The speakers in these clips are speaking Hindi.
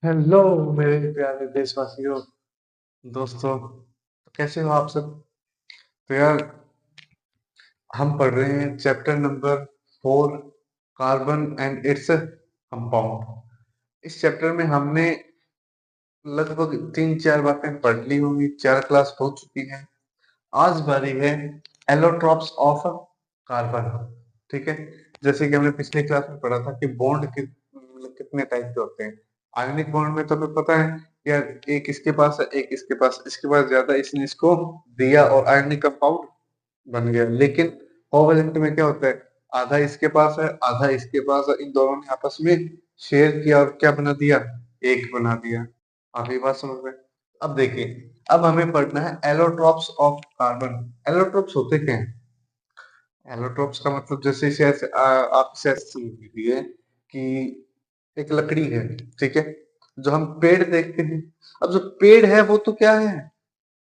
हेलो मेरे प्यारे देशवासियों, दोस्तों। तो कैसे हो आप सब? तो यार, हम पढ़ रहे हैं chapter number 4, carbon and its compound. इस चैप्टर में हमने लगभग 3-4 बातें पढ़ ली होंगी, 4 क्लास हो चुकी हैं। आज बारी है एलोट्रॉप्स ऑफ कार्बन। ठीक है। जैसे कि हमने पिछली क्लास में पढ़ा था कि बॉन्ड कितने टाइप के होते हैं। आयनिक बॉन्ड में तो हमें पता है यार, एक इसके पास है, एक इसके पास ज्यादा, इसने इसको दिया और आयनिक कंपाउंड बन गया। लेकिन कोवेलेंट में क्या होता है, आधा इसके पास है, आधा इसके पास है, इन दोनों ने आपस में शेयर किया और क्या बना दिया, एक बना दिया। आप ये बात समझ रहे हैं? अब देखिए, अब हमें पढ़ना है एलोट्रॉप्स ऑफ कार्बन। एलोट्रॉप्स होते क्या हैं? एलोट्रॉप्स का मतलब जैसे आप इसे ऐसे समझ लीजिए कि एक लकड़ी है। ठीक है। जो हम पेड़ देखते हैं, अब जो पेड़ है वो तो क्या है,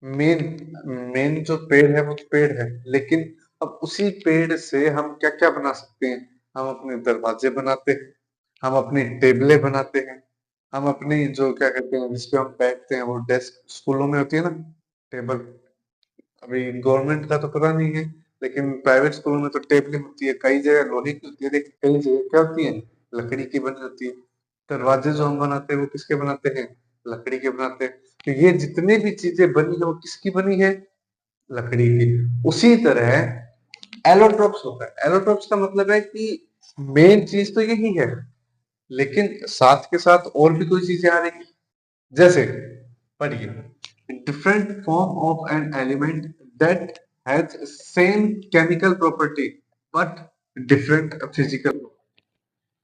मेन मेन जो पेड़ है वो तो पेड़ है। लेकिन अब उसी पेड़ से हम क्या क्या बना सकते हैं? हम अपने दरवाजे बनाते हैं, हम अपनी टेबलें बनाते हैं, हम अपनी जो क्या कहते हैं जिसपे हम बैठते हैं, वो डेस्क स्कूलों में होती है ना, टेबल। अभी गवर्नमेंट का तो पता नहीं है, लेकिन प्राइवेट स्कूलों में तो टेबलें होती है, कई जगह लोहे की होती है, लेकिन कई जगह क्या होती है, लकड़ी की बनी होती है। दरवाजे जो हम बनाते हैं वो किसके बनाते हैं? लकड़ी के बनाते हैं। तो ये जितनी भी चीजें बनी है वो किसकी बनी है? लकड़ी की। उसी तरह एलोट्रोप्स होता है। एलोट्रोप्स का मतलब है कि मेन चीज तो यही है, लेकिन साथ के साथ और भी कोई चीजें आ रही। जैसे पढ़िए, different form of an element that has same chemical property but different physical.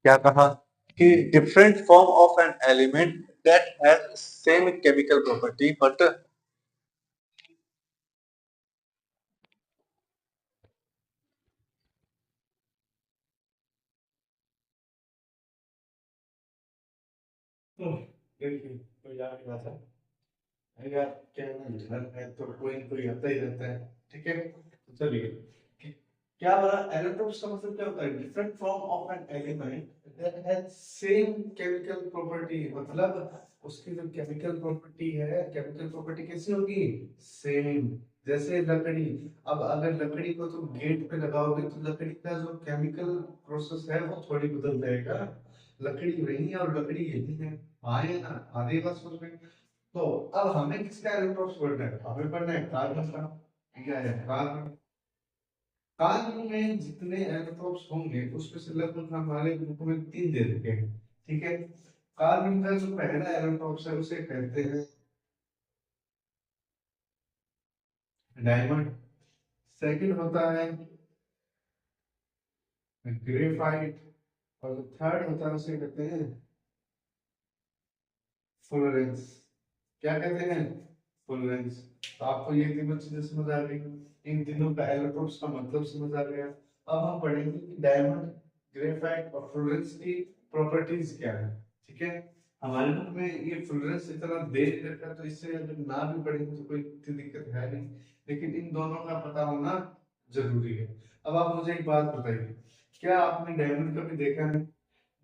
क्या कहा कि different form of an element that has same chemical property but. देखिए, तो यार क्या था, यार क्या है ना, घर है तो कोई न कोई आता ही रहता है। ठीक है, तो चलिए, कि- क्या बना एलोट्रोप्स का मतलब क्या होता है? Different form of an element that has same chemical property. मतलब उसकी जो केमिकल प्रॉपर्टी है, केमिकल प्रॉपर्टी कैसी होगी? सेम। जैसे लकड़ी, अब अगर लकड़ी को तुम गेट पे लगाओगे तो लकड़ी का जो केमिकल प्रोसेस है वो थोड़ी बदल जाएगा। लकड़ी वही है और लकड़ी यही है। हाँ या ना? आधी बात समझ में? तो अब हमें किसका इलेक्ट्रॉन्स पढ़ना है? हमें पढ़ना है कार्बन का। क्या है कार्बन? कार्बन में जितने इलेक्ट्रॉन्स होंगे उसमें से लगभग हमारे ग्रुप में 3 दे रखे हैं। ठीक है। कार्बन का जो पहला इलेक्ट्रॉन है उसे कहते हैं डायमंड। सेकंड होता है ग्रेफाइट। और जो थर्ड होता है उसे कहते हैं फ्लोरेंस। क्या कहते हैं? फ्लोरेंस। तो आपको ये तीनों चीजें समझ आ गई, इन तीनों का एलोट्रोप्स का मतलब समझ आ गया। अब हम पढ़ेंगे कि डायमंड, ग्रेफाइट और फ्लोरेंस की प्रॉपर्टीज क्या है। ठीक है। हमारे बुक में ये फ्लोरेंस इतना दे नहीं रखा, तो इससे अगर ना भी पढ़ेंगे तो कोई इतनी दिक्कत है नहीं, लेकिन इन दोनों का पता होना जरूरी है। अब आप मुझे एक बात बताइए, क्या आपने डायमंड कभी देखा है?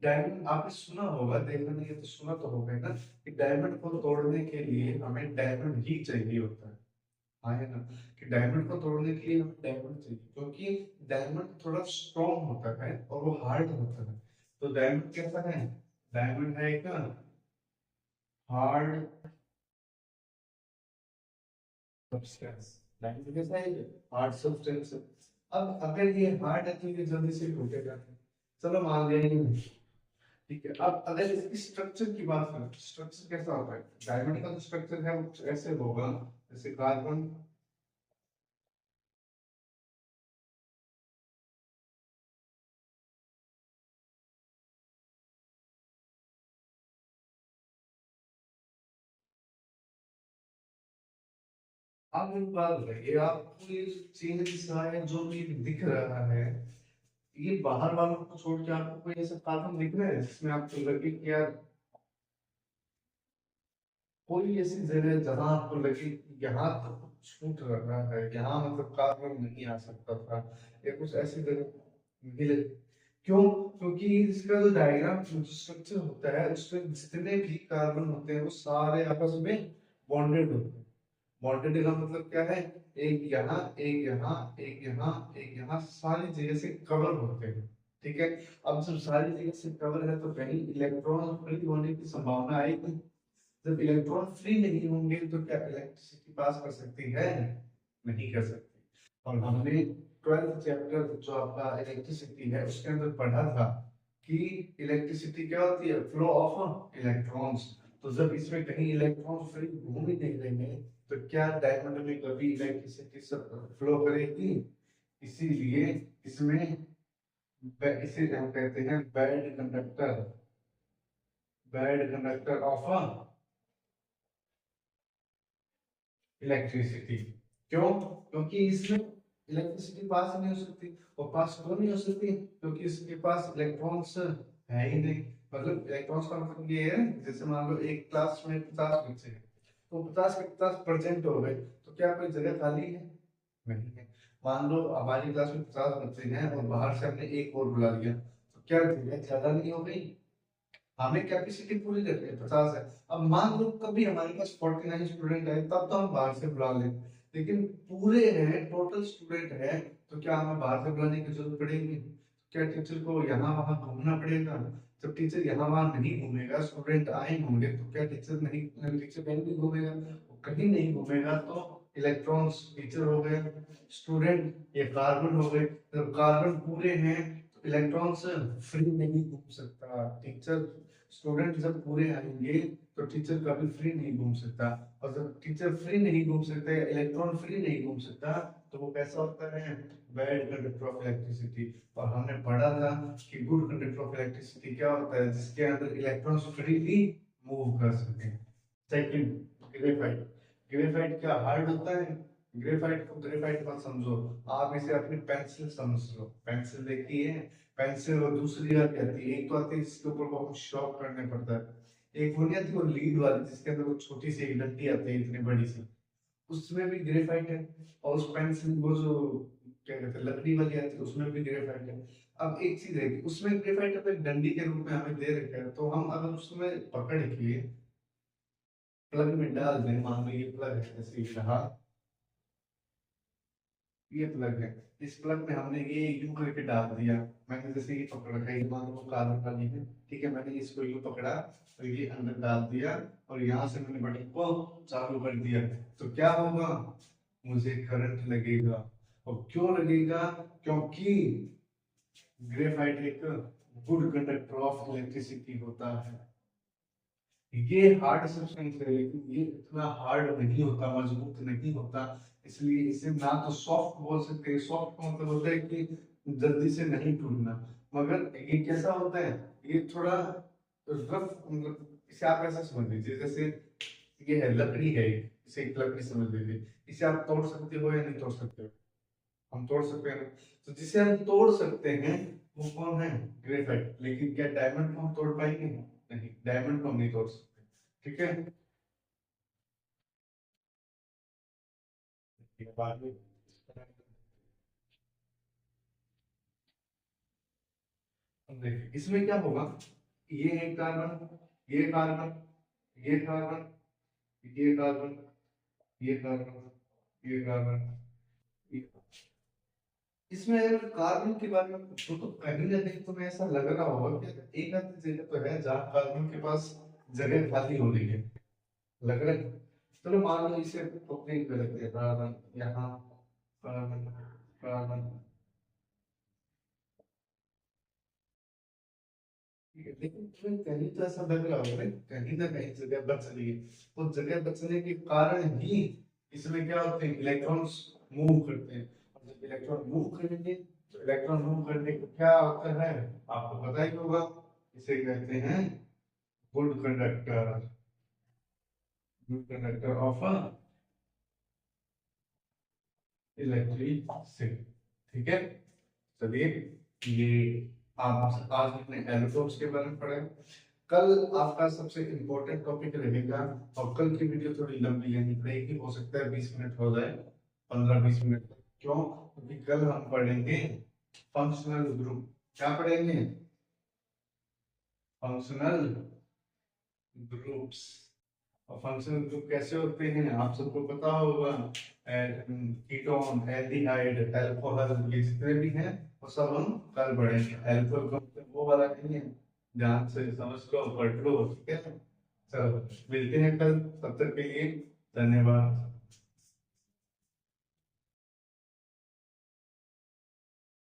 डायमंड आपने सुना होगा, देखा नहीं है तो सुना तो होगा ही ना, कि डायमंड को तोड़ने के लिए हमें डायमंड ही चाहिए होता है। हाँ है ना? कि डायमंड को तोड़ने के लिए हमें डायमंड चाहिए, क्योंकि डायमंड थोड़ा स्ट्रॉन्ग होता है और वो हार्ड होता है। तो डायमंड कैसा है? डायमंड है एक हार्ड सब्सटेंस। डायमंड कैसा है? Hard substance. अब अगर ये हार्ड है तो ये जल्दी से टूटेगा नहीं। चलो मान लिया ये नहीं। ठीक है। अब अगर इसकी स्ट्रक्चर की बात करें, स्ट्रक्चर कैसा होता है? डायमंड का जो स्ट्रक्चर है वो कुछ ऐसे होगा, जैसे कार्बन। आप एक बात बताइए, आपको ये चेंजेस है जो भी दिख रहा है, ये बाहर वालों को छोड़ के आपको कोई ऐसा कार्बन दिख रहा है जिसमें आपको लगे कि यार, कोई ऐसी जगह जहां आपको लगे कि यहाँ तो कुछ छूट रहा है, यहाँ मतलब कार्बन नहीं आ सकता था, या कुछ ऐसी जगह मिले? क्यों? क्योंकि इसका जो डायग्राम स्ट्रक्चर होता है उसमें जितने भी कार्बन होते हैं वो सारे आपस में बॉन्डेड होते हैं। बॉन्डेड का मतलब क्या है? एक यहाँ, एक यहाँ, एक यहाँ, एक यहाँ, सारी जगह से कवर होते हैं। ठीक है। अब जब सारी जगह से कवर है तो कहीं इलेक्ट्रॉन फ्री होने की संभावना आएगी। जब इलेक्ट्रॉन फ्री नहीं होंगे तो क्या इलेक्ट्रिसिटी पास कर सकती है? नहीं कर सकती। और हमने 12th चैप्टर जो आपका इलेक्ट्रिसिटी है उसके अंदर पढ़ा था कि इलेक्ट्रिसिटी क्या होती है? Flow of electrons. तो जब इसमें कहीं इलेक्ट्रॉन फ्री घूम ही नहीं रहे हैं तो क्या डायमंड में कभी इलेक्ट्रिसिटी फ्लो करेगी? इसीलिए इसमें इसे हम कहते हैं बैड कंडक्टर ऑफ इलेक्ट्रिसिटी। क्यों? क्योंकि इसमें इलेक्ट्रिसिटी पास नहीं हो सकती। और पास क्यों नहीं हो सकती? क्योंकि इसके पास इलेक्ट्रॉन्स है ही नहीं। मतलब इलेक्ट्रॉन्स का मतलब ये है, जैसे मान लो एक क्लास में 50 बच्चे हैं तो 50 के 50 प्रेजेंट हो गए तो क्या कोई जगह खाली है? नहीं है। मान लो हमारी क्लास में 50 बच्चे हैं और बाहर से हमने एक और बुला लिया तो क्या जगह ज्यादा नहीं हो गई? हमें कैपेसिटी पूरी रखनी है, 50 है। अब मान लो कभी हमारे पास 49 स्टूडेंट है तब तो हम बाहर से बुला लें। लेकिन पूरे हैं, टोटल स्टूडेंट है, तो क्या हमें बाहर से बुलाने की जरूरत पड़ेगी? क्या टीचर को यहाँ वहां घूमना पड़ेगा? जब टीचर यहाँ वहां नहीं घूमेगा, स्टूडेंट आए होंगे तो क्या टीचर कहीं भी घूमेगा? कहीं नहीं घूमेगा तो इलेक्ट्रॉन्स टीचर हो गए, स्टूडेंट ये कार्बन हो गए। जब कार्बन पूरे हैं तो इलेक्ट्रॉन्स फ्री नहीं घूम सकता। टीचर स्टूडेंट जब पूरे आएंगे तो टीचर कभी फ्री नहीं घूम सकता। और जब टीचर फ्री नहीं घूम सकता या इलेक्ट्रॉन फ्री नहीं घूम सकता तो वो कैसा होता है? Bad conductor of electricity. और हमने पढ़ा था कि गुड कंडक्टर ऑफ इलेक्ट्रिसिटी क्या होता है? जिसके अंदर इलेक्ट्रॉन्स फ्रीली मूव कर सके। Second, graphite. ग्रेफाइट क्या हार्ड होता है? ग्रेफाइट मत समझो, आप इसे अपनी पेंसिल समझ लो। पेंसिल देखी है? पेंसिल और दूसरी आती है, एक तो आती है जिसके ऊपर बहुत शॉर्प करने पड़ता है, एक वो नहीं आती वो लीड वाली जिसके अंदर वो छोटी सी एक डंडी आती है इतनी बड़ी सी, उसमें भी ग्रेफाइट है। और उस पेंसिल वो जो क्या कहते हैं लकड़ी वाली आती है उसमें भी ग्रेफाइट है। अब एक चीज है कि उसमें ग्रेफाइट अब एक डंडी के रूप में हमें दे रखा है, तो हम अगर उसमें पकड़ के प्लग में डाल दें, मान लो ये प्लग है जैसे रहा, ये प्लग है, इस प्लग में हमने ये यूं करके डाल दिया। मैंने जैसे ये पकड़ रखा है, मान लो कार्बन वाली है, ठीक है, मैंने इसको यूं पकड़ा और ये अंदर डाल दिया और यहाँ से मैंने बटन को चालू कर दिया, तो क्या होगा? मुझे करंट लगेगा। और क्यों लगेगा? क्योंकि ग्रेफाइट एक गुड कंडक्टर ऑफ इलेक्ट्रिसिटी होता है। ये हार्ड सब्सटेंस है लेकिन ये इतना हार्ड नहीं होता, मजबूत नहीं होता, इसलिए इसे ना तो सॉफ्ट बोल सकते हैं। सॉफ्ट का मतलब होता है कि जल्दी से नहीं टूटना, मगर ये कैसा होता है? ये थोड़ा रफ, मतलब इसे आप ऐसा समझ लीजिए जैसे ये है लकड़ी है, इसे एक लकड़ी समझ लीजिए, इसे आप तोड़ सकते हो या नहीं तोड़ सकते हो? हम तोड़ सकते हैं। तो जिसे हम तोड़ सकते हैं वो कौन है? ग्रेफाइट। लेकिन क्या डायमंड को हम तोड़ पाएंगे? नहीं, डायमंड को हम नहीं तोड़ सकते। ठीक है। बाद में देखिए इसमें क्या होगा, ये एक कार्बन, ये कार्बन, ये कार्बन, ये कार्बन, ये कार्बन, ये कार्बन, ये, इसमें अगर कार्बन के बारे में पूछो तो कहीं ना कहीं तुम्हें ऐसा लग रहा होगा कि एक आधी जगह तो है जहाँ कार्बन के पास जगह खाली हो रही है, लग रहा है। चलो मान लो इसे ओपनिंग कर लेते हैं, कार्बन यहाँ, कार्बन, कार्बन, ठीक है। लेकिन तुम्हें कहीं तो ऐसा लग रहा होगा ना, कहीं ना कहीं जगह बच रही है। तो जगह बचने के कारण ही इसमें क्या होते हैं? इलेक्ट्रॉन्स मूव करते हैं। और जब इलेक्ट्रॉन मूव करेंगे तो इलेक्ट्रॉन मूव करने को क्या होता है? आपको पता ही होगा, इसे कहते हैं good conductor, good conductor of electricity. ठीक है। चलिए, ये आप आज अपने इलेक्ट्रॉन्स के बारे में पढ़े। कल आपका सबसे इम्पोर्टेंट टॉपिक रहेगा, और कल की वीडियो थोड़ी लंबी लेनी पड़ेगी, हो सकता है 20 मिनट हो जाए, 15-20 मिनट। क्यों? क्योंकि कल हम पढ़ेंगे फंक्शनल ग्रुप। क्या पढ़ेंगे? Functional groups. और फंक्शनल ग्रुप कैसे होते हैं आप सबको पता होगा। कीटोन, एल्डिहाइड, अल्कोहल, ये जितने भी हैं वो सब हम कल पढ़ेंगे। अल्कोहल ग्रुप वो वाला नहीं है, ध्यान से समझ लो, पढ़ लो, ठीक है। चलो मिलते हैं कल, तब तक के लिए धन्यवाद।